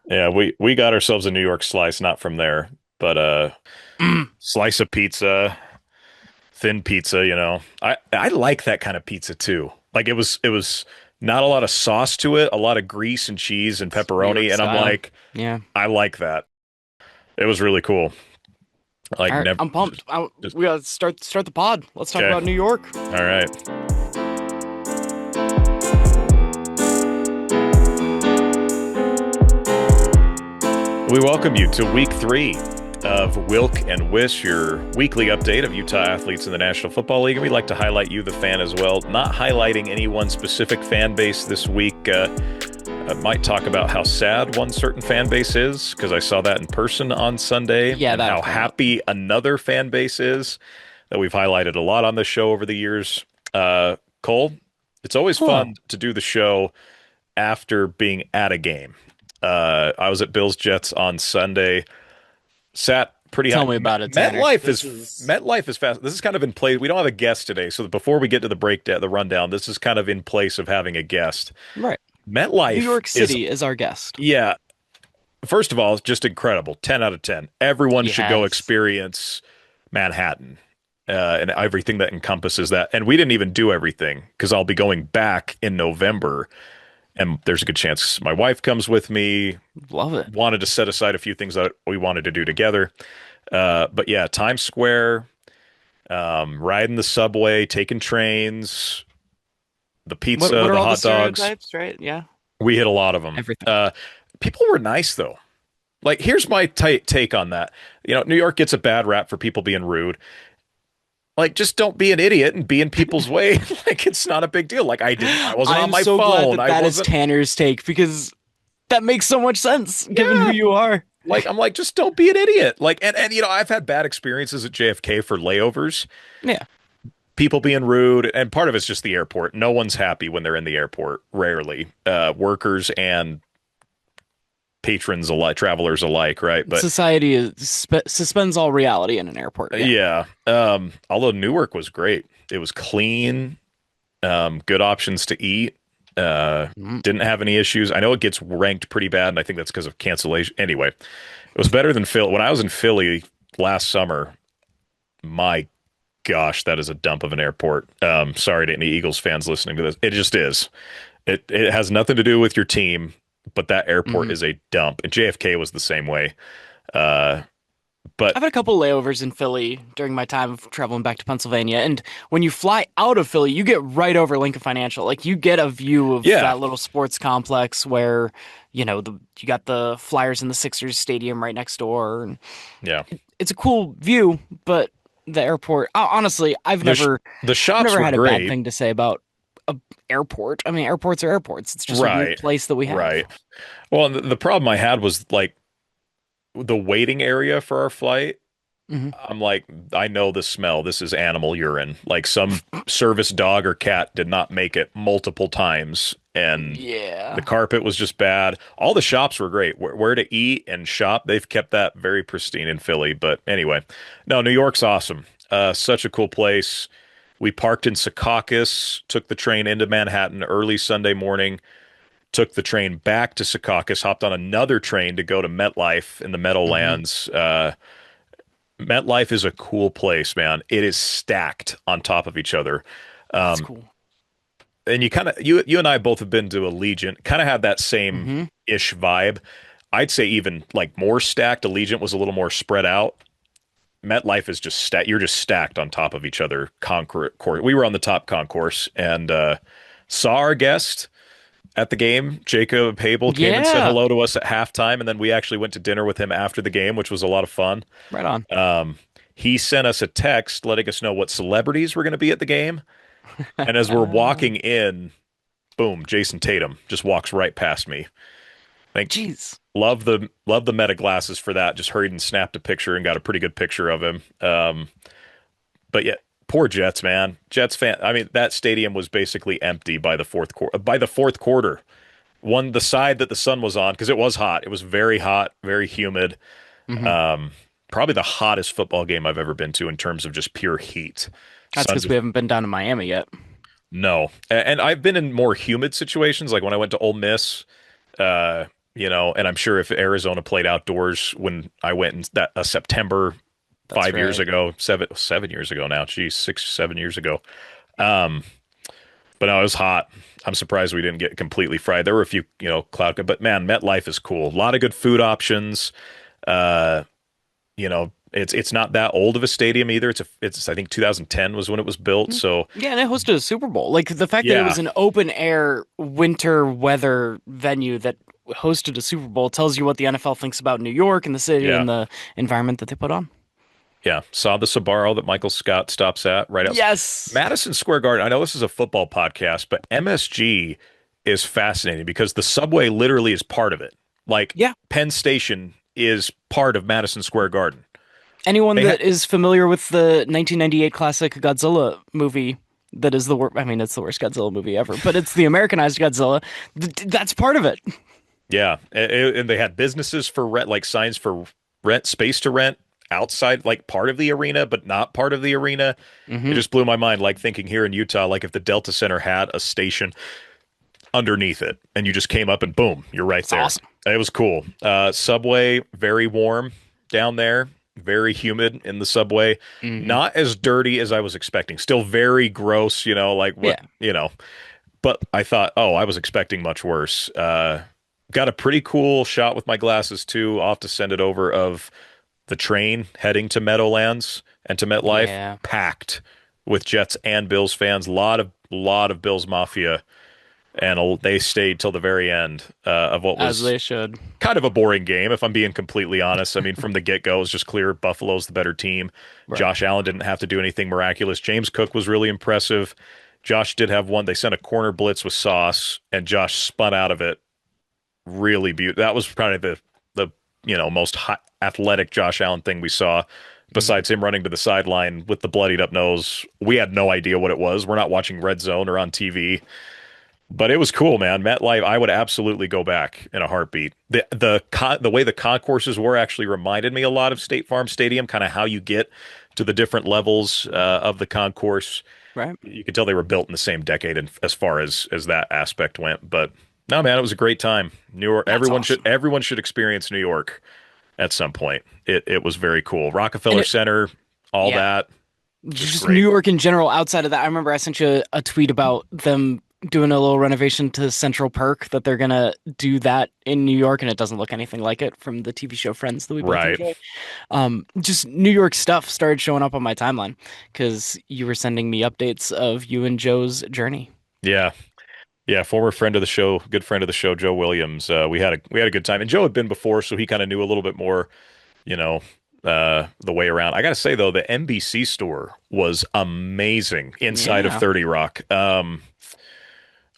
Yeah, we got ourselves a New York slice, not from there, but Mm, slice of pizza, thin pizza, you know. I like that kind of pizza too. Like it was not a lot of sauce to it, a lot of grease and cheese and it's New York pepperoni, and I'm style. like, Yeah. I like that. It was really cool. Like All right, never I'm pumped. just We gotta start the pod. Let's talk okay. about New York. All right. We welcome you to week 3 of Wilk and Wish, your weekly update of Utah athletes in the National Football League. And we'd like to highlight you, the fan, as well. Not highlighting any one specific fan base this week. I might talk about how sad one certain fan base is, because I saw that in person on Sunday, Yeah, and that'll how come up. happy another fan base is that we've highlighted a lot on the show over the years. Cole, it's always Huh. fun to do the show after being at a game. I was at Bills Jets on Sunday. Sat pretty high. Tell me about it, Tanner. MetLife This is is MetLife is fast. This is kind of in place. We don't have a guest today, so before we get to the breakdown, the rundown, this is kind of in place of having a guest. right. New MetLife York is, City is our guest. yeah. First of all, it's just incredible. 10 out of 10. Everyone should go Yes. experience Manhattan and everything that encompasses that. And we didn't even do everything because I'll be going back in November, and there's a good chance my wife comes with me. Love it. Wanted to set aside a few things that we wanted to do together. But yeah, Times Square, riding the subway, taking trains, the What pizza, are the all the hot dogs. stereotypes, right? Yeah. We hit a lot of them. Everything. People were nice though. Like, here's my take on that. You know, New York gets a bad rap for people being rude. Like, just don't be an idiot and be in people's way. Like, it's not a big deal. Like, I wasn't on I'm my so glad phone. that I that is wasn't, Tanner's take because that makes so much sense given who yeah. you are. Like, I'm like, just don't be an idiot. Like, and you know, I've had bad experiences at JFK for layovers, Yeah. people being rude, and part of it's just the airport. No one's happy when they're in the airport, rarely. Workers and patrons alike, travelers alike, right? But Society suspends all reality in an airport. Yeah. yeah, although Newark was great. It was clean, good options to eat. Uh, Mm. didn't have any issues. I know it gets ranked pretty bad, and I think that's because of cancellation. Anyway, it was better than Philly. When I was in Philly last summer, my gosh, that is a dump of an airport. Sorry to any Eagles fans listening to this. It just is. It has nothing to do with your team, but that airport Mhm. is a dump. And JFK was the same way. Uh, but I've had a couple layovers in Philly during my time of traveling back to Pennsylvania, and when you fly out of Philly, you get right over Lincoln Financial. Like you get a view of yeah, that little sports complex where, you got the Flyers and the Sixers stadium right next door, and yeah. it's a cool view. But the airport, honestly, The sh the I've shops never were had a bad great. thing to say about a airport. I mean, airports are airports. It's just a weird Right, place that we have. right. Well, the problem I had was like the waiting area for our flight. Hmm. I'm like, I know the smell. This is animal urine. Like some service dog or cat did not make it multiple times, and the Yeah, carpet was just bad. All the shops were great. Where to eat and shop, they've kept that very pristine in Philly. But anyway, no, New York's awesome. Such a cool place. We parked in Secaucus, took the train into Manhattan early Sunday morning, took the train back to Secaucus, hopped on another train to go to MetLife in the hmm, Meadowlands. MetLife is a cool place, man. It is stacked on top of each other. that's Um, cool. and you and I both have been to Allegiant, kind of had that same Hmm. ish vibe. I'd say even like more stacked. Allegiant was a little more spread out. MetLife is just stacked. You're just stacked on top of each other. Concourse. We were on the top concourse and saw our guest at the game. Jacob Habel came and said Yeah, hello to us at halftime, and then we actually went to dinner with him after the game, which was a lot of fun. right on. Um, he sent us a text letting us know what celebrities were going to be at the game. And as we're walking in, boom, Jason Tatum just walks right past me. Think Jeez. love the meta glasses for that. Just hurried and snapped a picture and got a pretty good picture of him. But yeah, poor Jets, man. Jets fan. I mean, that stadium was basically empty by the fourth quarter. By the fourth quarter, one the side that the sun was on because it was hot. It was very hot, very humid. Hmm. Um, Probably the hottest football game I've ever been to in terms of just pure heat. That's Sun because we just haven't been down to Miami yet. no. And I've been in more humid situations, like when I went to Ole Miss. and I'm sure if Arizona played outdoors when I went in that September That's 5 years right. ago, 7 years ago now, geez, 6, 7 years ago. Um, but no, it was hot. I'm surprised we didn't get completely fried. There were a few, but man, MetLife is cool. A lot of good food options. Uh, it's not that old of a stadium either. It's I think 2010 was when it was built. Mm. So Yeah, and it hosted a Super Bowl. Like the fact that it yeah, was an open air winter weather venue that hosted a Super Bowl tells you what the NFL thinks about New York and the city yeah, and the environment that they put on. yeah. Saw the Sbarro that Michael Scott stops at right outside Yes. Madison Square Garden. I know this is a football podcast, but MSG is fascinating because the subway literally is part of it. Like Yeah. Penn Station is part of Madison Square Garden. Anyone They ha that is familiar with the 1998 classic Godzilla movie, that is the worst. I mean, it's the worst Godzilla movie ever, but it's the Americanized Godzilla. That's part of it. Yeah, and they had businesses for rent, like signs for rent, space to rent outside, like part of the arena, but not part of the arena. It Hmm. just blew my mind, like thinking here in Utah, like if the Delta Center had a station underneath it and you just came up and boom, you're right It's there. awesome. It was cool. Subway, very warm down there, very humid in the subway. Hmm. Not as dirty as I was expecting. Still very gross, like what, Yeah. but I thought, oh, I was expecting much worse. Got a pretty cool shot with my glasses too. I'll have to send it over of the train heading to Meadowlands and to MetLife, Yeah. packed with Jets and Bills fans. A lot of Bills Mafia, and they stayed till the very end of what As was they should. kind of a boring game, if I'm being completely honest. I mean, from the get-go, it was just clear Buffalo's the better team. Right. Josh Allen didn't have to do anything miraculous. James Cook was really impressive. Josh did have one. They sent a corner blitz with Sauce, and Josh spun out of it really beautiful. That was probably the most athletic Josh Allen thing we saw. Mhm. Besides him running to the sideline with the bloodied up nose, we had no idea what it was. We're not watching Red Zone or on TV. But it was cool, man. MetLife, I would absolutely go back in a heartbeat. The way the concourses were actually reminded me a lot of State Farm Stadium, kind of how you get to the different levels of the concourse. Right. You could tell they were built in the same decade, and as far as that aspect went. But no, man, it was a great time. New York, That's everyone awesome. should experience New York at some point. It was very cool. And Rockefeller it, Center, all yeah, that, just just New great. York in general. Outside of that, I remember I sent you a tweet about them doing a little renovation to Central Park, that they're gonna do that in New York, and it doesn't look anything like it from the TV show Friends that we both Right. enjoy. Just New York stuff started showing up on my timeline because you were sending me updates of you and Joe's journey. Yeah. Yeah, former friend of the show, good friend of the show, Joe Williams. We had a good time, and Joe had been before, so he kind of knew a little bit more, you know, the way around. I got to say though, the NBC store was amazing inside of Yeah. 30 Rock.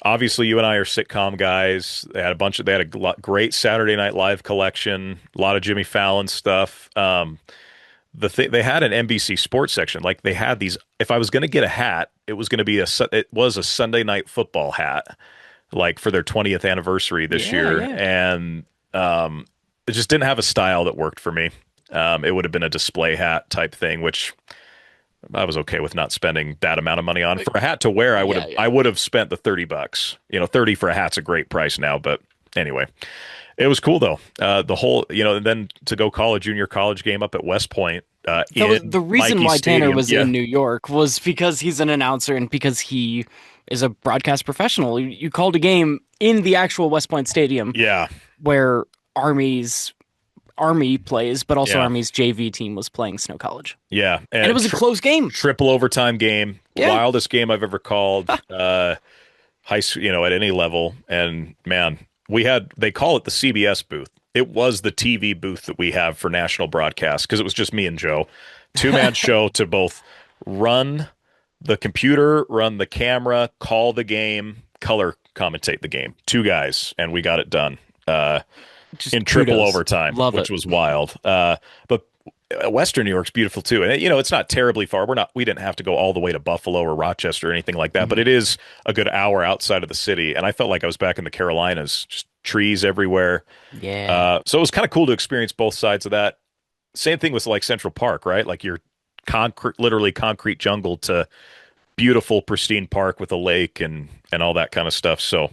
Obviously, you and I are sitcom guys. They had a great Saturday Night Live collection, a lot of Jimmy Fallon stuff. They had an NBC sports section. Like they had these. If I was going to get a hat, it was a Sunday Night Football hat, like for their 20th anniversary this Yeah, year, yeah. and it just didn't have a style that worked for me. It would have been a display hat type thing, which I was okay with not spending that amount of money on. For a hat to wear, Yeah, I yeah. would have spent the $30. 30 for a hat's a great price now, but anyway. It was cool though. The whole, and then to go call a junior college game up at West Point, That was in the reason Mikey why Tanner Stadium. was Yeah. in New York, was because he's an announcer and because he is a broadcast professional. You called a game in the actual West Point Stadium Yeah. where Army plays, but also Yeah. Army's JV team was playing Snow College. Yeah. And it And was a close game. triple overtime game, Yeah. wildest game I've ever called, high school, at any level. And man, they call it the CBS booth. It was the TV booth that we have for national broadcast because it was just me and Joe. Two-man show to both run the computer, run the camera, call the game, color commentate the game. Two guys, and we got it done Just in triple kudos. overtime, Love it. which was wild. But Western New York's beautiful too, and it's not terribly far. We didn't have to go all the way to Buffalo or Rochester or anything like that, but Mhm. it is a good hour outside of the city, and I felt like I was back in the Carolinas, just trees everywhere. Yeah. So it was kind of cool to experience both sides of that. Same thing with like Central Park, right? Like your concrete, literally concrete jungle to beautiful, pristine park with a lake and all that kind of stuff. So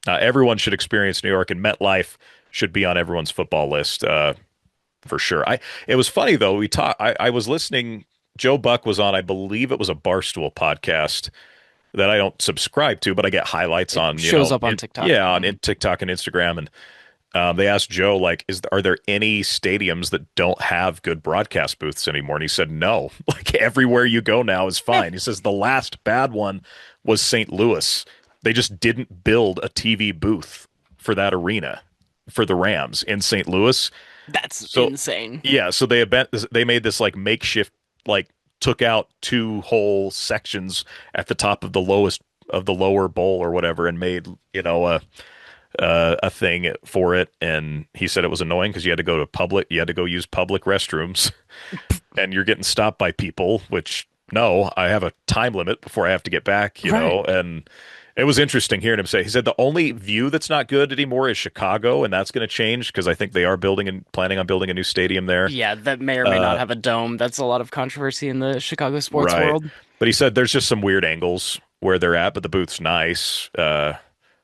everyone should experience New York, and MetLife should be on everyone's football list for sure. It was funny though. I was listening. Joe Buck was on. I believe it was a Barstool podcast that I don't subscribe to, but I get highlights It on, shows up on TikTok. yeah, on TikTok and Instagram. And they asked Joe, like, are there any stadiums that don't have good broadcast booths anymore? And he said, no. Like, everywhere you go now is Yeah, fine. He says the last bad one was St. Louis. They just didn't build a TV booth for that arena for the Rams in St. Louis. that's So, insane. yeah, so they made this like makeshift, like took out two whole sections at the top of the lowest of the lower bowl or whatever, and made a thing for it. And he said it was annoying because you had to go use public restrooms, and you're getting stopped by people. Which no, I have a time limit before I have to get back, Right. and. It was interesting hearing him say. He said the only view that's not good anymore is Chicago, and that's going to change because I think they are building and planning on building a new stadium there. Yeah, that may or may not Uh, have a dome. That's a lot of controversy in the Chicago sports right. world. But he said there's just some weird angles where they're at, but the booth's nice.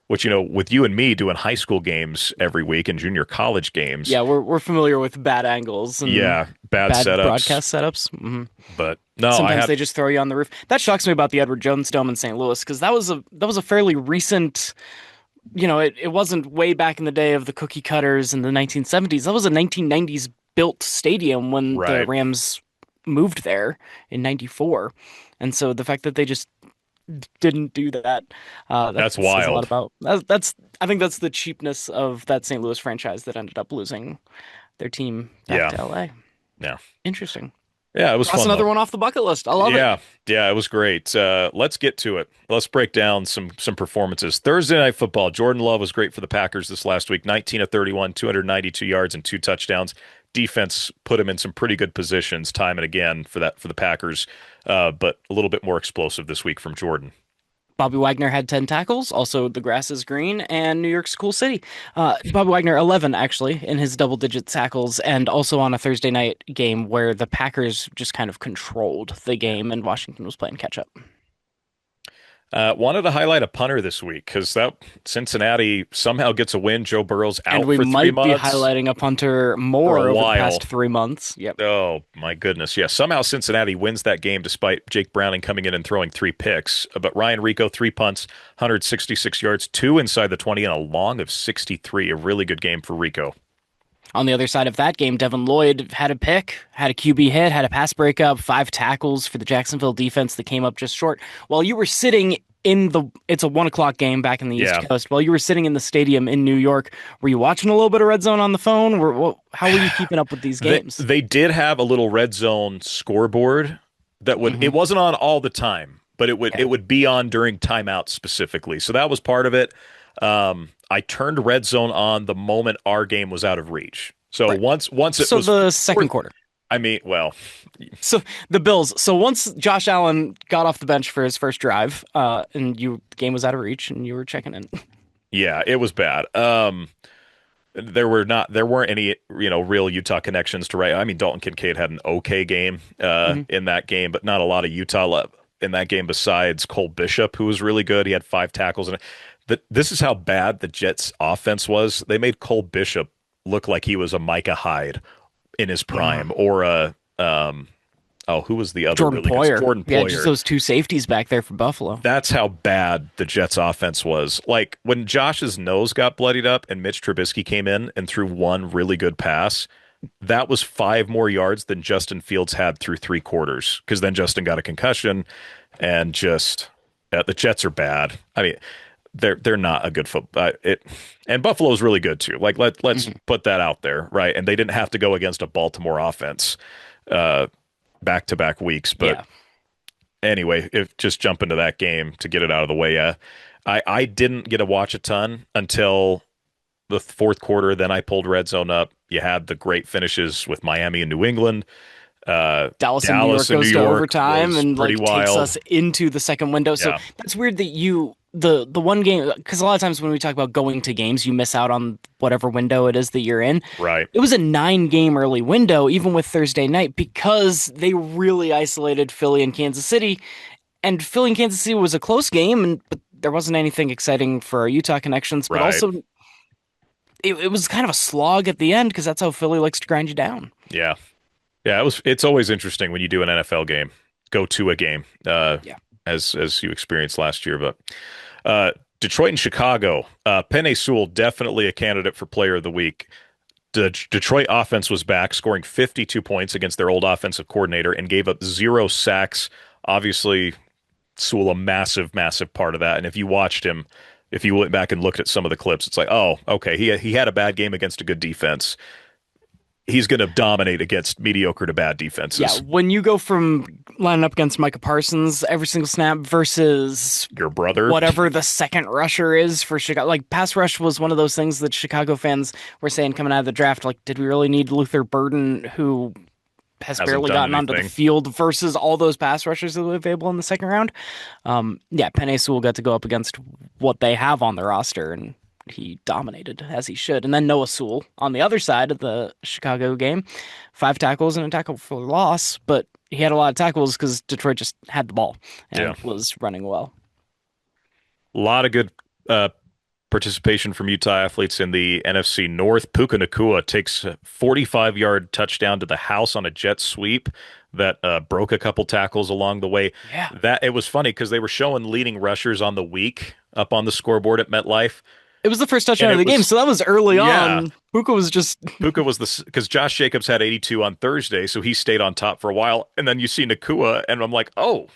Which, with you and me doing high school games every week and junior college games, Yeah, we're familiar with bad angles and yeah, bad bad setups. broadcast setups. But no, I Sometimes had, they just throw you on the roof. That shocks me about the Edward Jones Dome in St. Louis because that was a fairly recent. It wasn't way back in the day of the cookie cutters in the 1970s. That was a 1990s built stadium when the right. Rams moved there in 94. And so the fact that they just didn't do that, that That's says a lot wild. about I think that's the cheapness of that St. Louis franchise that ended up losing their team back Yeah. to LA. Yeah. Interesting. Yeah, it was That's fun another though. one off the bucket list. I love it. Yeah, yeah, it was great. Let's get to it. Let's break down some performances. Thursday night football. Jordan Love was great for the Packers this last week. 19 of 31, 292 yards and two touchdowns. Defense put him in some pretty good positions time and again for the Packers. But a little bit more explosive this week from Jordan. Bobby Wagner had 10 tackles. Also, the grass is green, and New York's a cool city. Bobby Wagner, 11, actually, in his double digit tackles, and also on a Thursday night game where the Packers just kind of controlled the game and Washington was playing catch up. Wanted to highlight a punter this week because that Cincinnati somehow gets a win. Joe Burrow's And out we for three might be months highlighting a punter for a more over the while. past 3 months. Yep. Oh my goodness. Yeah. Somehow Cincinnati wins that game despite Jake Browning coming in and throwing three picks. But Ryan Rico, three punts, 166 yards, two inside the 20, and a long of 63. A really good game for Rico. On the other side of that game, Devin Lloyd had a pick, had a QB hit, had a pass breakup, 5 tackles for the Jacksonville defense that came up just short. While you were sitting it's a 1 o'clock game back in the East Yeah. Coast. While you were sitting in the stadium in New York, were you watching a little bit of Red Zone on the phone? How were you keeping up with these They games? they did have a little red zone scoreboard that would Hmm. it wasn't on all the time, but Okay. it would be on during timeout specifically. So that was part of it. I turned red zone on the moment our game was out of reach. So Right. once it So was the second quarter. I mean, well, So the Bills. So once Josh Allen got off the bench for his first drive, and the game was out of reach, and you were checking in. yeah, it was bad. There weren't any, real Utah connections to right. I mean, Dalton Kincaid had an okay game Mhm. in that game, but not a lot of Utah love in that game besides Cole Bishop, who was really good. He had 5 tackles and this is how bad the Jets offense was. They made Cole Bishop look like he was a Micah Hyde in his Yeah. prime or a who was the other Jordan really good Poyer. Jordan Yeah, just Poyer. those two safeties back there for Buffalo. That's how bad the Jets offense was. Like when Josh's nose got bloodied up and Mitch Trubisky came in and threw one really good pass, that was 5 more yards than Justin Fields had through 3 quarters because then Justin got a concussion and just the Jets are bad. I mean, they're not a good football. And Buffalo's really good too. Like let's Mhm. put that out there, right? And they didn't have to go against a Baltimore offense back to back weeks, but Yeah. anyway, if just jump into that game to get it out of the way. I didn't get to watch a ton until the fourth quarter. Then I pulled Red Zone up. You had the great finishes with Miami and New England. Dallas and New York Dallas and New goes to York overtime was and pretty like takes wild. us into the second window. So Yeah, that's weird that the one game, because a lot of times when we talk about going to games, you miss out on whatever window it is that you're in. right. It was a 9 game early window, even with Thursday night, because they really isolated Philly and Kansas City. And Philly and Kansas City was a close game, but there wasn't anything exciting for our Utah connections. But Right. also, it was kind of a slog at the end because that's how Philly likes to grind you down. Yeah. Yeah, it's always interesting when you do an NFL game, go to a game, Yeah. as you experienced last year. But Detroit and Chicago, Penei Sewell definitely a candidate for Player of the Week. The Detroit offense was back, scoring 52 points against their old offensive coordinator and gave up 0 sacks. Obviously, Sewell a massive, massive part of that. And if you watched him, if you went back and looked at some of the clips, it's like, oh, okay, he had a bad game against a good defense. He's going to dominate against mediocre to bad Yeah, defenses. when you go from lining up against Micah Parsons every single snap versus Your brother, whatever the second rusher is for Chicago, like pass rush was one of those things that Chicago fans were saying coming out of the draft, like, did we really need Luther Burden, who has hasn't barely done gotten onto the anything. field versus all those pass rushers that were available in the second round? Yeah, Penei Sewell got to go up against what they have on the roster, and he dominated as he should. And then Noah Sewell on the other side of the Chicago game, 5 tackles and a tackle for loss, but he had a lot of tackles because Detroit just had the ball Yeah. and was running well. A lot of good participation from Utah athletes in the NFC North. Puka Nakua takes a 45-yard touchdown to the house on a jet sweep that broke a couple tackles along the way. Yeah. That it was funny because they were showing leading rushers on the week up on the scoreboard at MetLife, It was the first and touchdown of it the game, was so that was early yeah. on. Puka was just Puka was the because Josh Jacobs had 82 on Thursday, so he stayed on top for a while, and then you see Nakua, and I'm like, oh,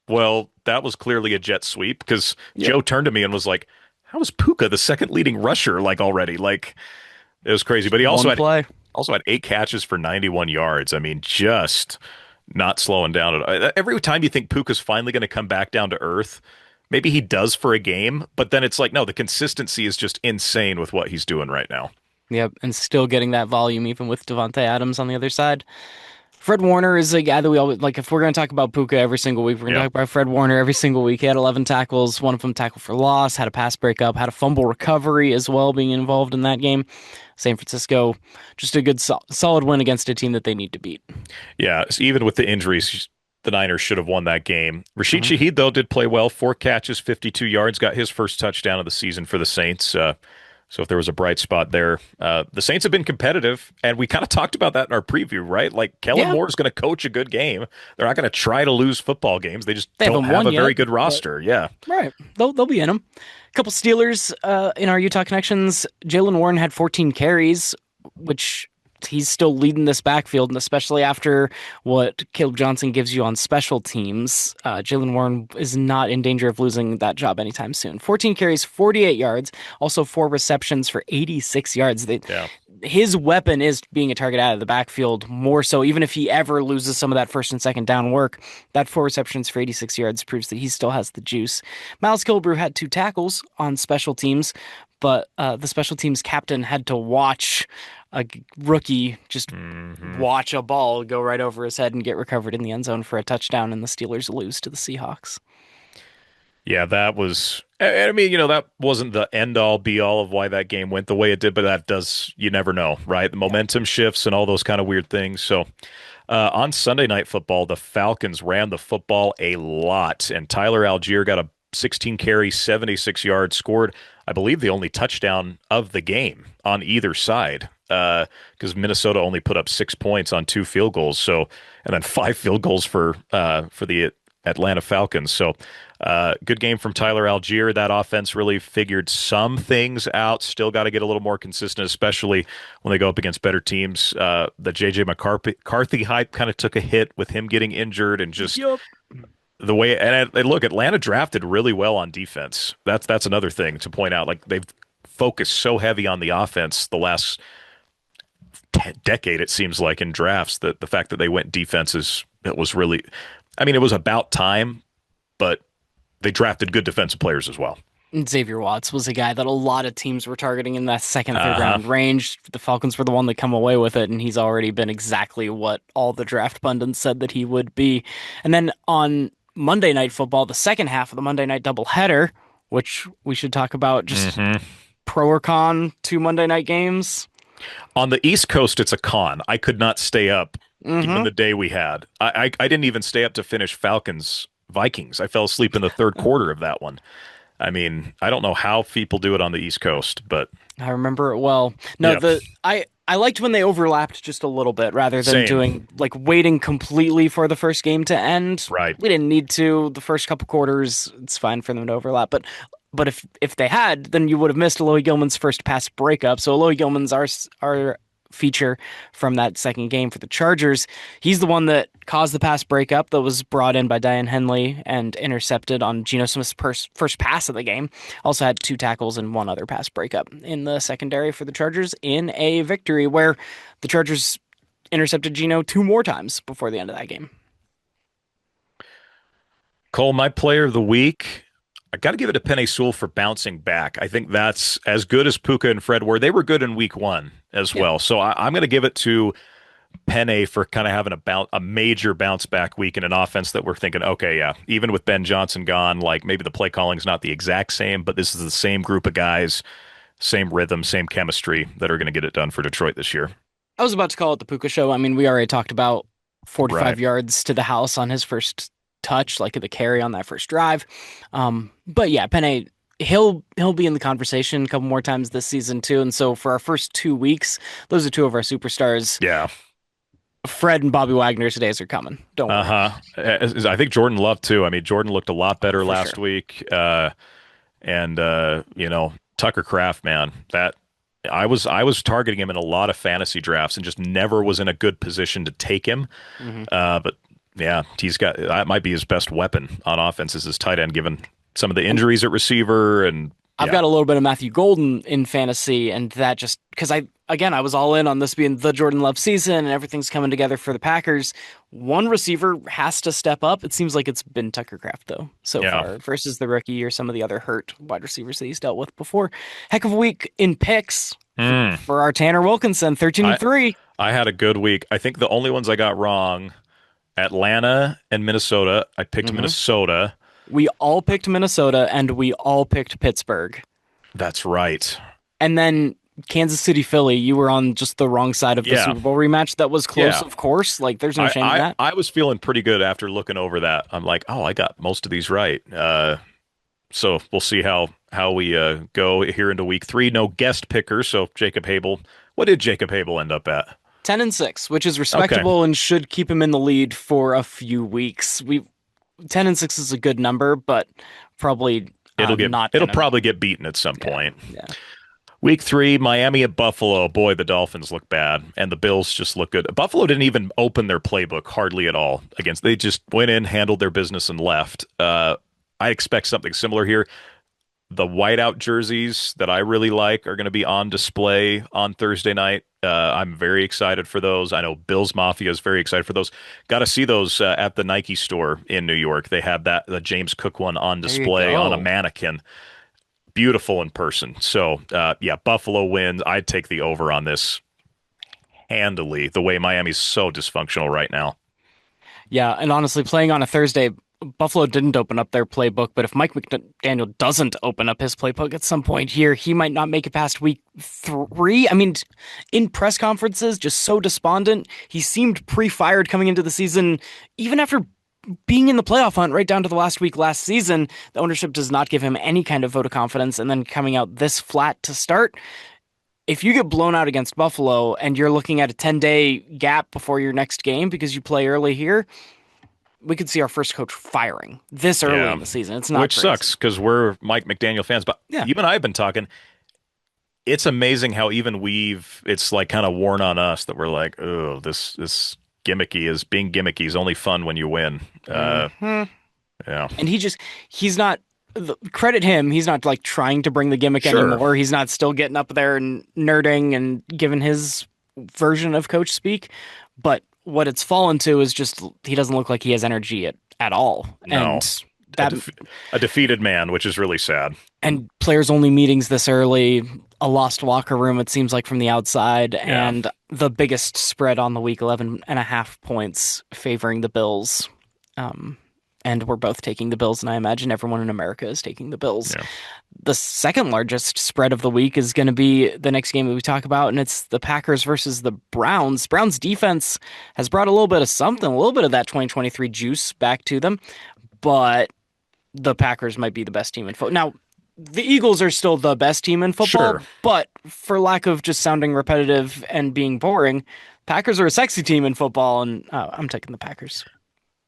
well, that was clearly a jet sweep because yep, Joe turned to me and was like, "How is Puka the second leading rusher like already?" Like it was crazy. But he one play. also had 8 catches for 91 yards. I mean, just not slowing down at all. Every time you think Puka's finally going to come back down to earth, maybe he does for a game, but then it's like, no, the consistency is just insane with what he's doing right now. Yep, and still getting that volume even with Devontae Adams on the other side. Fred Warner is a guy that we always like. If we're going to talk about Puka every single week, we're going to Yeah. talk about Fred Warner every single week. He had 11 tackles, one of them tackle for loss, had a pass breakup, had a fumble recovery as well, being involved in that game. San Francisco, just a good solid win against a team that they need to beat. Yeah. So even with the injuries, the Niners should have won that game. Rashid Mhm. Shaheed, though, did play well. 4 catches, 52 yards, got his first touchdown of the season for the Saints. So if there was a bright spot there, the Saints have been competitive, and we kind of talked about that in our preview, right? Like Kellen Yeah, Moore is going to coach a good game. They're not going to try to lose football games. They just they don't haven't have won a yet, very good but roster. Yeah. right, they'll be in them. A couple Steelers in our Utah connections. Jalen Warren had 14 carries, which he's still leading this backfield, and especially after what Caleb Johnson gives you on special teams, Jalen Warren is not in danger of losing that job anytime soon. 14 carries, 48 yards, also 4 receptions for 86 yards. Yeah. His weapon is being a target out of the backfield more so. Even if he ever loses some of that first and second down work, that 4 receptions for 86 yards proves that he still has the juice. Miles Kilbrew had 2 tackles on special teams, but the special teams captain had to watch a rookie just Hmm. watch a ball go right over his head and get recovered in the end zone for a touchdown, and the Steelers lose to the Seahawks. Yeah, that was. I mean, that wasn't the end all be all of why that game went the way it did, but that does, you never know, right? The Yeah. momentum shifts and all those kind of weird things. So, on Sunday Night Football, the Falcons ran the football a lot, and Tyler Algier got a 16 carry, 76 yards, scored, I believe, the only touchdown of the game on either side. Because Minnesota only put up 6 points on 2 field goals, so and then 5 field goals for the Atlanta Falcons. So, good game from Tyler Algier. That offense really figured some things out. Still got to get a little more consistent, especially when they go up against better teams. The JJ McCarthy hype kind of took a hit with him getting injured, and just Yup. the way. And look, Atlanta drafted really well on defense. That's another thing to point out. Like they've focused so heavy on the offense the last decade, it seems like, in drafts, that the fact that they went defenses, it was really, I mean, it was about time, but they drafted good defensive players as well. Xavier Watts was a guy that a lot of teams were targeting in that second, third Uh-huh. round range. The Falcons were the one that come away with it, and he's already been exactly what all the draft pundits said that he would be. And then on Monday Night Football, the second half of the Monday Night doubleheader, which we should talk about, just Hmm. pro or con 2 Monday night games. On the East Coast, it's a con. I could not stay up given Mm-hmm. the day we had. I didn't even stay up to finish Falcons Vikings. I fell asleep in the third quarter of that one. I mean, I don't know how people do it on the East Coast, but I remember it well. No, yeah, I liked when they overlapped just a little bit rather than same. doing like waiting completely for the first game to end. Right. We didn't need to. The first couple quarters, it's fine for them to overlap. But if they had, then you would have missed Alohi Gilman's first pass breakup. So Alohi Gilman's our feature from that second game for the Chargers. He's the one that caused the pass breakup that was brought in by Diane Henley and intercepted on Geno Smith's first pass of the game. Also had two tackles and one other pass breakup in the secondary for the Chargers in a victory where the Chargers intercepted Geno two more times before the end of that game. Cole, my player of the week. I got to give it to Penei Sewell for bouncing back. I think that's as good as Puka and Fred were. They were good in week one as Yeah. well. So I'm going to give it to Penei for kind of having a major bounce back week in an offense that we're thinking, okay, yeah, even with Ben Johnson gone, like maybe the play calling's not the exact same, but this is the same group of guys, same rhythm, same chemistry that are going to get it done for Detroit this year. I was about to call it the Puka show. I mean, we already talked about Right. 45 yards to the house on his first touch, like the carry on that first drive. But yeah, Penei, he'll be in the conversation a couple more times this season too. And so for our first 2 weeks, those are two of our superstars. Yeah. Fred and Bobby Wagner's days are coming. Don't worry, Uh-huh. I think Jordan Love too. I mean, Jordan looked a lot better for last sure. week. And Tucker Kraft, man, that I was targeting him in a lot of fantasy drafts and just never was in a good position to take him. Hmm. But yeah, he's got that might be his best weapon on offense is his tight end, given some of the And injuries at receiver and I've yeah, got a little bit of Matthew Golden in fantasy, and that just because I was all in on this being the Jordan Love season and everything's coming together for the Packers. One receiver has to step up. It seems like it's been Tucker Kraft, though, so yeah. far, versus the rookie or some of the other hurt wide receivers that he's dealt with before. Heck of a week in picks Mm. for our Tanner Wilkinson, 13 I and 3. I had a good week. I think the only ones I got wrong, Atlanta and Minnesota. I picked Mm-hmm. Minnesota. We all picked Minnesota and we all picked Pittsburgh. That's right. And then Kansas City, Philly, you were on just the wrong side of the Yeah. Super Bowl rematch. That was close, Yeah. of course. Like, there's no I, shame in I that. I was feeling pretty good after looking over that. I'm like, oh, I got most of these right. So we'll see how we go here into week three. No guest picker, so Jacob Habel. What did Jacob Habel end up at? 10 and 6, which is Okay, respectable and should keep him in the lead for a few weeks. We 10 and 6 is a good number, but probably not it'll gonna. probably get beaten at some Yeah, point. yeah. Week three, Miami at Buffalo. Boy, the Dolphins look bad, and the Bills just look good. Buffalo didn't even open their playbook hardly at all against. They just went in, handled their business, and left. I expect something similar here. The whiteout jerseys that I really like are going to be on display on Thursday night. I'm very excited for those. I know Bills Mafia is very excited for those. Got to see those at the Nike store in New York. They have that the James Cook one on There you display on a go. mannequin. Beautiful in person. So yeah, Buffalo wins. I'd take the over on this handily. The way Miami's so dysfunctional right now. Yeah, and honestly, playing on a Thursday, Buffalo didn't open up their playbook, but if Mike McDaniel doesn't open up his playbook at some point here, he might not make it past week 3. I mean, in press conferences, just so despondent. He seemed pre-fired coming into the season, even after being in the playoff hunt right down to the last week last season. The ownership does not give him any kind of vote of confidence, and then coming out this flat to start. If you get blown out against Buffalo and you're looking at a 10-day gap before your next game because you play early here, we could see our first coach firing this early Yeah, in the season. It's not which crazy. sucks because we're Mike McDaniel fans. But Yeah. you and I have been talking. It's amazing how even it's like kind of worn on us that we're like, oh, this gimmicky is being gimmicky is only fun when you win. Hmm. Yeah, And he's not, credit him, he's not like trying to bring the gimmick sure. anymore. He's not still getting up there and nerding and giving his version of coach speak. But what it's fallen to is just he doesn't look like he has energy at all. No, And a, that def a defeated man, which is really sad. and players only meetings this early, a lost locker room, it seems like from the outside, Yeah, and the biggest spread on the week, 11.5 points favoring the Bills. Um, and we're both taking the Bills, and I imagine everyone in America is taking the Bills. yeah. The second largest spread of the week is going to be the next game that we talk about, and it's the Packers versus the Browns. Browns defense has brought a little bit of something, a little bit of that 2023 juice back to them, but the Packers might be the best team in football. Now, the Eagles are still the best team in Sure. football, but for lack of just sounding repetitive and being boring, Packers are a sexy team in football, and I'm taking the Packers.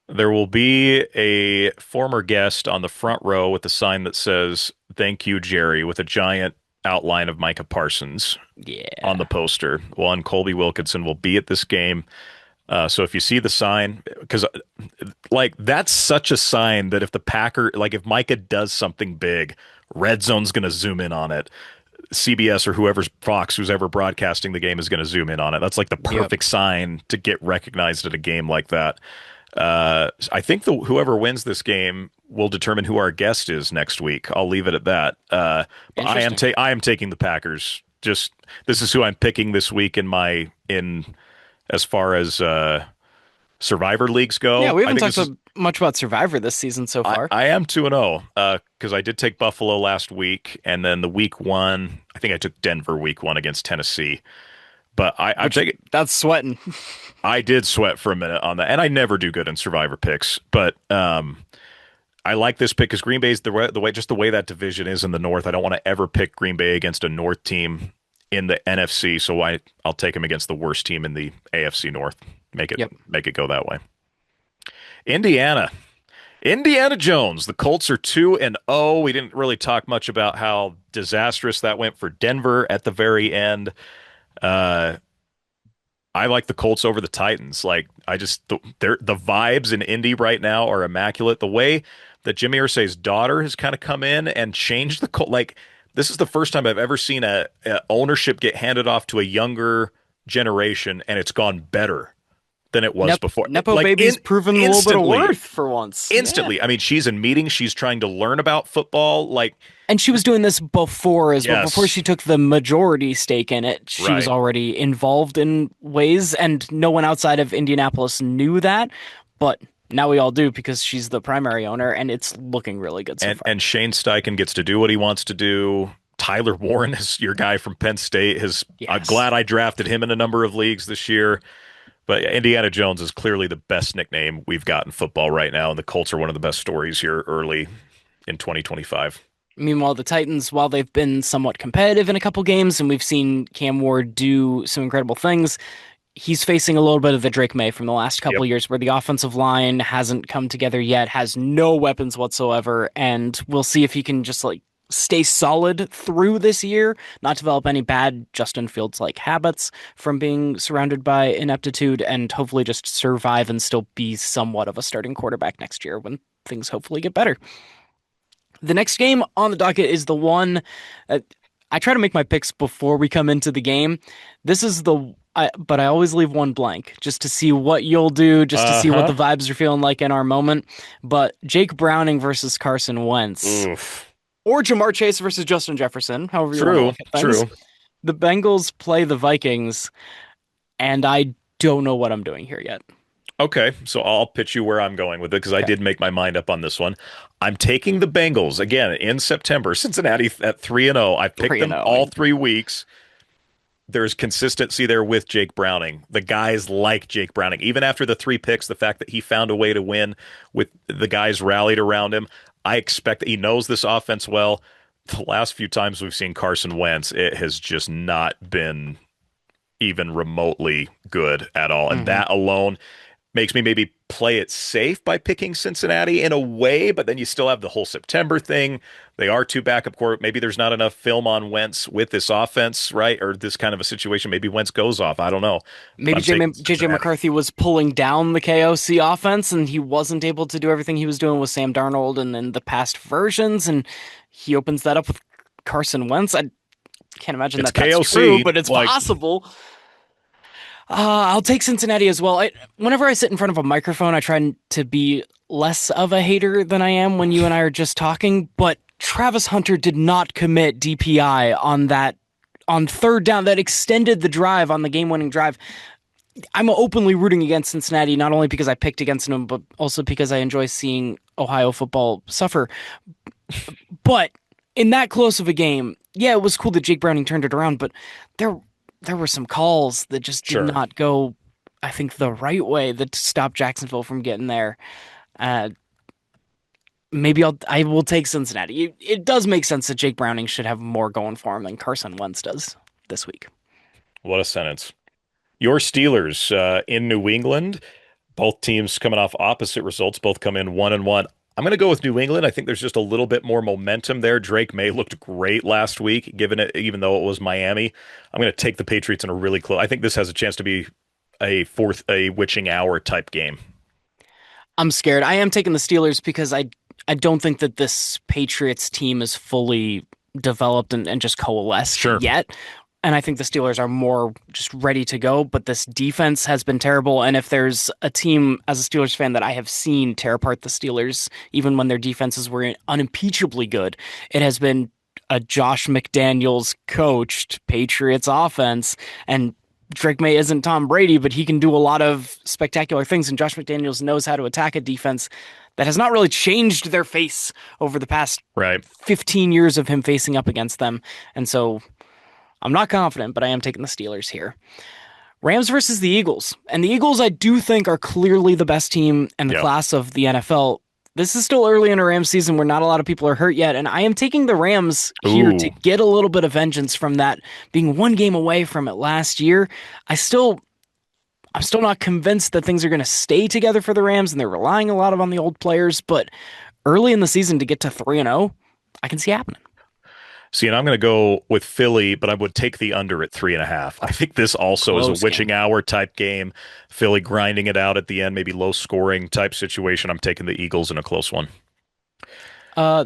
There will be a former guest on the front row with a sign that says, "Thank you, Jerry," with a giant outline of Micah Parsons on the Yeah. poster. One, Colby Wilkinson will be at this game. So if you see the sign, because like that's such a sign that if the Packer, like if Micah does something big, Red Zone's going to zoom in on it. CBS or whoever's Fox, who's ever broadcasting the game, is going to zoom in on it. That's like the Yep. perfect sign to get recognized at a game like that. I think whoever wins this game will determine who our guest is next week. I'll leave it at that. But Interesting. I am taking the Packers. Just this is who I'm picking this week in my in as far as Survivor leagues Yeah, go. we I haven't think talked this is much about Survivor this season so far. I am 2-0 because I did take Buffalo last week, and then the week one, I think I took Denver week one against Tennessee. But I'm Which taking that's sweating. I did sweat for a minute on that, and I never do good in Survivor picks, but I like this pick because Green Bay's the way that division is in the North. I don't want to ever pick Green Bay against a North team in the NFC, so I'll take them against the worst team in the AFC North. Yep. Make it go that way. Indiana. Indiana Jones. The Colts are 2-0. We didn't really talk much about how disastrous that went for Denver at the very end. Uh, I like the Colts over the Titans. Like the vibes in Indy right now are immaculate. The way that Jimmy Irsay's daughter has kind of come in and changed the Colt. Like this is the first time I've ever seen a ownership get handed off to a younger generation, and it's gone better than it was before. Nepo Like baby's proven a little bit of instantly, worth for once. Yeah. instantly. I mean, she's in meetings. She's trying to learn about football. Like And she was doing this before as well. Before yes, she took the majority stake in it, she was right. already involved in ways, and no one outside of Indianapolis knew that. But now we all do because she's the primary owner, and it's looking really good so far. And Shane Steichen gets to do what he wants to do. Tyler Warren is your guy from Penn State. I'm Yes. glad I drafted him in a number of leagues this year. But yeah, Indiana Jones is clearly the best nickname we've got in football right now, and the Colts are one of the best stories here early in 2025. Meanwhile, the Titans, while they've been somewhat competitive in a couple games, and we've seen Cam Ward do some incredible things, he's facing a little bit of the Drake May from the last couple Yep. of years where the offensive line hasn't come together yet, has no weapons whatsoever, and we'll see if he can just like stay solid through this year, not develop any bad Justin Fields like habits from being surrounded by ineptitude, and hopefully just survive and still be somewhat of a starting quarterback next year when things hopefully get better. The next game on the docket is the one. uh, I try to make my picks before we come into the game. This is but I always leave one blank just to see what you'll do, just to see what Uh-huh. the vibes are feeling like in our moment. But Jake Browning versus Carson Wentz, Oof. or Jamar Chase versus Justin Jefferson, however you want to True. look at things. True. The Bengals play the Vikings, and I don't know what I'm doing here yet. Okay, so I'll pitch you where I'm going with it because I Okay, did make my mind up on this one. I'm taking the Bengals again in September. Cincinnati at 3-0. I've picked 3 and them 0. all 3 weeks. There's consistency there with Jake Browning. The guys like Jake Browning. Even after the 3 picks, the fact that he found a way to win with the guys rallied around him, I expect that he knows this offense well. The last few times we've seen Carson Wentz, it has just not been even remotely good at all. And Mhm. that alone makes me maybe play it safe by picking Cincinnati in a way, but then you still have the whole September thing. They are two backup core. Maybe there's not enough film on Wentz with this offense, right? Or this kind of a situation. Maybe Wentz goes off. I don't know. But Maybe I'm taking JJ Cincinnati. McCarthy was pulling down the KOC offense and he wasn't able to do everything he was doing with Sam Darnold and in the past versions. And he opens that up with Carson Wentz. I can't imagine It's that that's true, KOC. but it's Like, possible. I'll take Cincinnati as well. Whenever I sit in front of a microphone, I try to be less of a hater than I am when you and I are just talking. But Travis Hunter did not commit DPI on third down that extended the drive on the game-winning drive. I'm openly rooting against Cincinnati, not only because I picked against them, but also because I enjoy seeing Ohio football suffer. But in that close of a game, yeah, it was cool that Jake Browning turned it around, but there there were some calls that just did sure. not go, I think, the right way that stopped Jacksonville from getting there. Uh, I will take Cincinnati. It does make sense that Jake Browning should have more going for him than Carson Wentz does this week. What a sentence. Your Steelers in New England, both teams coming off opposite results, both come in 1-1. I'm going to go with New England. I think there's just a little bit more momentum there. Drake May looked great last week, given it, even though it was Miami. I'm going to take the Patriots in a really close. I think this has a chance to be a witching hour type game. I'm scared. I am taking the Steelers because I don't think that this Patriots team is fully developed and just coalesced Sure. yet. And I think the Steelers are more just ready to go, but this defense has been terrible. And if there's a team as a Steelers fan that I have seen tear apart the Steelers, even when their defenses were unimpeachably good, it has been a Josh McDaniels coached Patriots offense. And Drake May isn't Tom Brady, but he can do a lot of spectacular things. And Josh McDaniels knows how to attack a defense that has not really changed their face over the past Right. 15 years of him facing up against them. And so I'm not confident, but I am taking the Steelers here. Rams versus the Eagles. And the Eagles, I do think, are clearly the best team in the Yep. class of the NFL. This is still early in a Rams season where not a lot of people are hurt yet, and I am taking the Rams here Ooh. to get a little bit of vengeance from that being one game away from it last year. I'm still not convinced that things are going to stay together for the Rams, and they're relying a lot on the old players, but early in the season to get to 3-0, I can see happening. See, and I'm going to go with Philly, but I would take the under at 3.5. I think this also is Close a witching game. hour type game. Philly grinding it out at the end, maybe low scoring type situation. I'm taking the Eagles in a close one.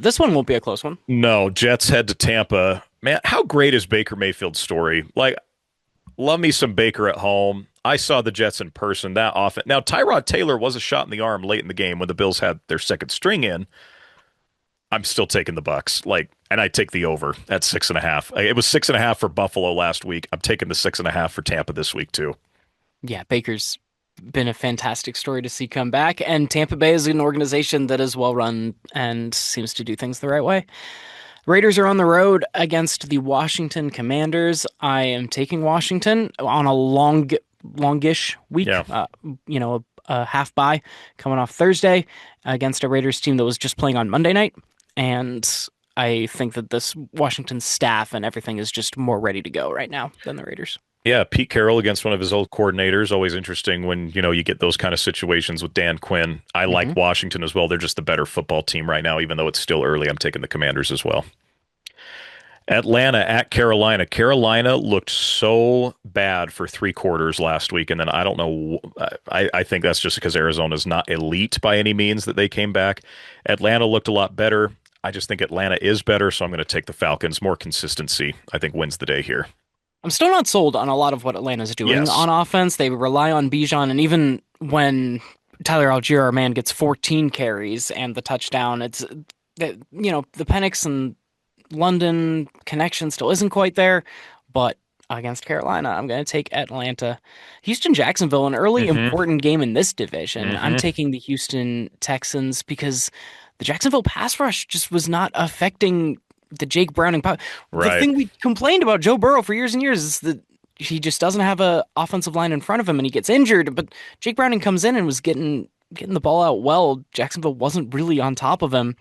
This one won't be a close one. No, Jets head to Tampa. Man, how great is Baker Mayfield's story? Like, love me some Baker at home. I saw the Jets in person that often. Now, Tyrod Taylor was a shot in the arm late in the game when the Bills had their second string in. I'm still taking the Bucks. And I take the over at 6.5. It was 6.5 for Buffalo last week. I'm taking the 6.5 for Tampa this week too. Yeah, Baker's been a fantastic story to see come back, and Tampa Bay is an organization that is well run and seems to do things the right way. Raiders are on the road against the Washington Commanders. I am taking Washington on a longish week. Yeah. A half bye coming off Thursday against a Raiders team that was just playing on Monday night, and I think that this Washington staff and everything is just more ready to go right now than the Raiders. Yeah, Pete Carroll against one of his old coordinators. Always interesting when, you get those kind of situations with Dan Quinn. I like Washington as well. They're just the better football team right now, even though it's still early. I'm taking the Commanders as well. Atlanta at Carolina. Carolina looked so bad for 3 quarters last week, and then I don't know. I think that's just because Arizona's not elite by any means that they came back. Atlanta looked a lot better. I just think Atlanta is better, so I'm going to take the Falcons. More consistency, I think, wins the day here. I'm still not sold on a lot of what Atlanta's doing Yes. on offense. They rely on Bijan, and even when Tyler Algier, our man, gets 14 carries and the touchdown, it's the Penix and London connection still isn't quite there, but against Carolina, I'm going to take Atlanta. Houston, Jacksonville, an early important game in this division. I'm taking the Houston Texans because the Jacksonville pass rush just was not affecting the Jake Browning. The Right. thing we complained about Joe Burrow for years and years is that he just doesn't have a offensive line in front of him and he gets injured, but Jake Browning comes in and was getting the ball out well. Jacksonville wasn't really on top of him.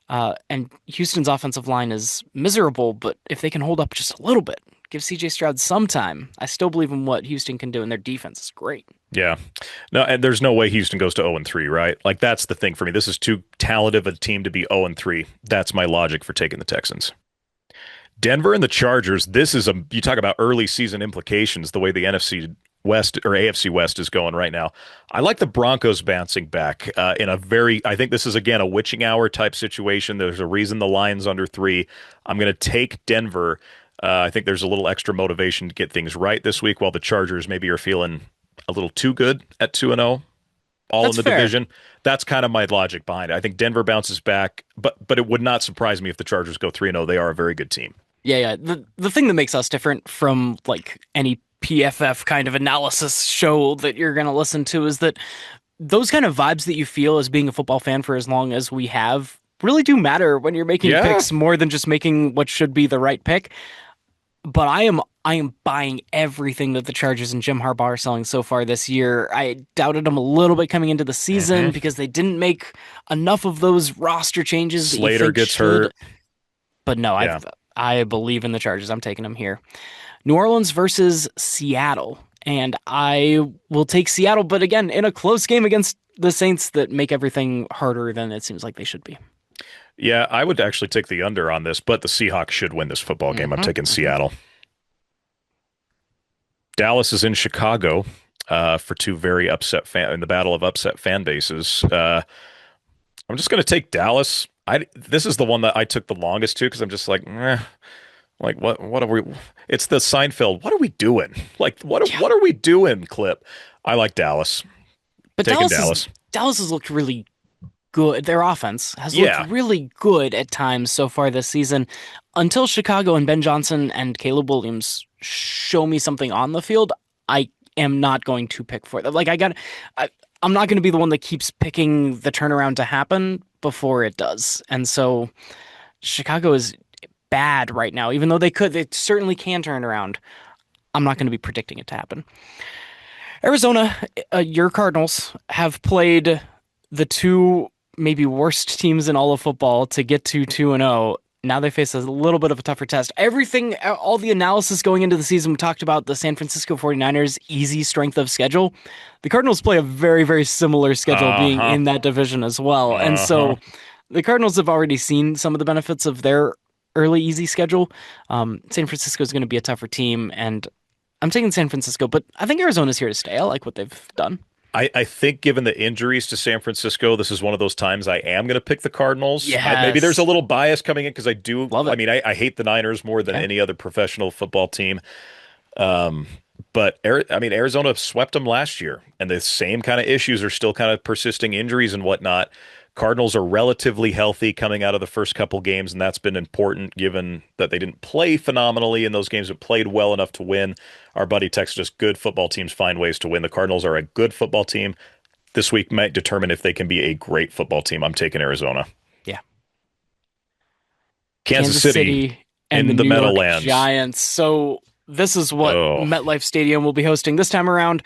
And Houston's offensive line is miserable, but if they can hold up just a little bit, give CJ Stroud some time, I still believe in what Houston can do, and their defense is great. Yeah. No, and there's no way Houston goes to 0-3, right? Like, that's the thing for me. This is too talented of a team to be 0-3. That's my logic for taking the Texans. Denver and the Chargers. This is you talk about early season implications, the way the NFC West or AFC West is going right now. I like the Broncos bouncing back I think this is, again, a witching hour type situation. There's a reason the line's under 3. I'm going to take Denver. I think there's a little extra motivation to get things right this week, while the Chargers maybe are feeling a little too good at 2-0, all That's in the fair. division. That's kind of my logic behind it. I think Denver bounces back, but it would not surprise me if the Chargers go 3-0. They are a very good team. Yeah. The thing that makes us different from like any PFF kind of analysis show that you're going to listen to is that those kind of vibes that you feel as being a football fan for as long as we have really do matter when you're making Yeah. picks more than just making what should be the right pick. But I am buying everything that the Chargers and Jim Harbaugh are selling so far this year. I doubted them a little bit coming into the season Hmm. because they didn't make enough of those roster changes that you Slater think gets should. hurt. But no, Yeah. I believe in the Chargers. I'm taking them here. New Orleans versus Seattle. And I will take Seattle, but again, in a close game against the Saints that make everything harder than it seems like they should be. Yeah, I would actually take the under on this, but the Seahawks should win this football game. I'm Hmm. taking Hmm. Seattle. Dallas is in Chicago for two very upset fan in the battle of upset fan bases. I'm just going to take Dallas. This is the one that I took the longest to because I'm just like, like what are we? It's the Seinfeld. What are we doing? Like Yeah. what are we doing? Clip. I like Dallas. But Taking Dallas. Dallas has looked really good. Their offense has looked Yeah, really good at times so far this season until Chicago and Ben Johnson and Caleb Williams show me something on the field. I am not going to pick for them. I'm not going to be the one that keeps picking the turnaround to happen before it does. And so Chicago is bad right now, even though they certainly can turn around. I'm not going to be predicting it to happen. Arizona, your Cardinals have played the two maybe worst teams in all of football to get to 2-0. Now they face a little bit of a tougher test. All the analysis going into the season, we talked about the San Francisco 49ers' easy strength of schedule. The Cardinals play a very, very similar schedule being uh-huh. in that division as well. And Uh-huh. so the Cardinals have already seen some of the benefits of their early, easy schedule. San Francisco is going to be a tougher team, and I'm taking San Francisco, but I think Arizona's here to stay. I like what they've done. I think given the injuries to San Francisco, this is one of those times I am going to pick the Cardinals. Maybe there's a Yes. little bias coming in because I do. Love I it. mean, I hate the Niners more than Yeah. any other professional football team. Um, but I mean, Arizona swept them last year, and the same kind of issues are still kind of persisting injuries and whatnot. Cardinals are relatively healthy coming out of the first couple games, and that's been important given that they didn't play phenomenally in those games, but played well enough to win. Our buddy texted us, good football teams find ways to win. The Cardinals are a good football team. This week might determine if they can be a great football team. I'm taking Arizona. Yeah. Kansas Kansas City City and the in the New York Meadowlands. Giants. So this is what Oh, MetLife Stadium will be hosting this time around.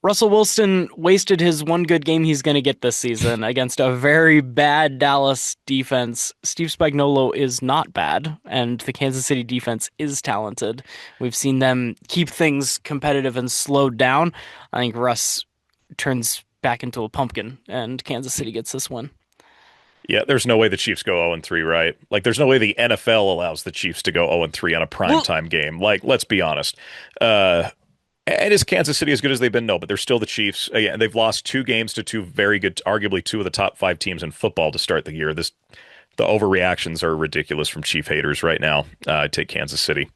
Russell Wilson wasted his one good game he's going to get this season against a very bad Dallas defense. Steve Spagnuolo is not bad, and the Kansas City defense is talented. We've seen them keep things competitive and slowed down. I think Russ turns back into a pumpkin, and Kansas City gets this win. yeah, there's no way the Chiefs go 0-3, right? Like, there's no way the NFL allows the Chiefs to go 0-3 on a Well, primetime game. Like, let's be honest. Uh, and is Kansas City as good as they've been? No, but they're still the Chiefs. Yeah, and they've lost two games to two very good, arguably two of the top five teams in football to start the year. The overreactions are ridiculous from Chief haters right now. I take Kansas City.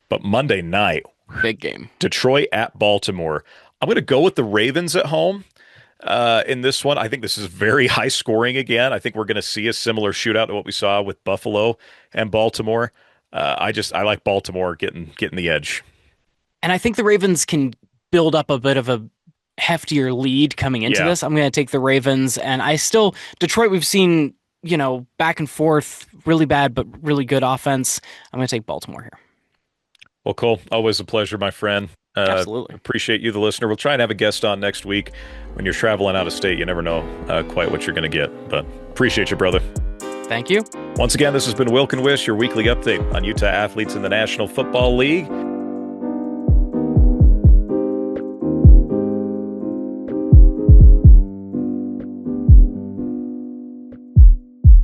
But Monday night, big game. Detroit at Baltimore. I'm going to go with the Ravens at home in this one. I think this is very high scoring again. I think we're going to see a similar shootout to what we saw with Buffalo and Baltimore. I like Baltimore getting the edge. And I think the Ravens can build up a bit of a heftier lead coming into Yeah. this. I'm going to take the Ravens. And Detroit, we've seen, back and forth, really bad, but really good offense. I'm going to take Baltimore here. Well, Cole, always a pleasure, my friend. Absolutely. Appreciate you, the listener. We'll try and have a guest on next week. When you're traveling out of state, you never know quite what you're going to get. But appreciate you, brother. Thank you. Once again, this has been Wilk and Wish, your weekly update on Utah athletes in the National Football League.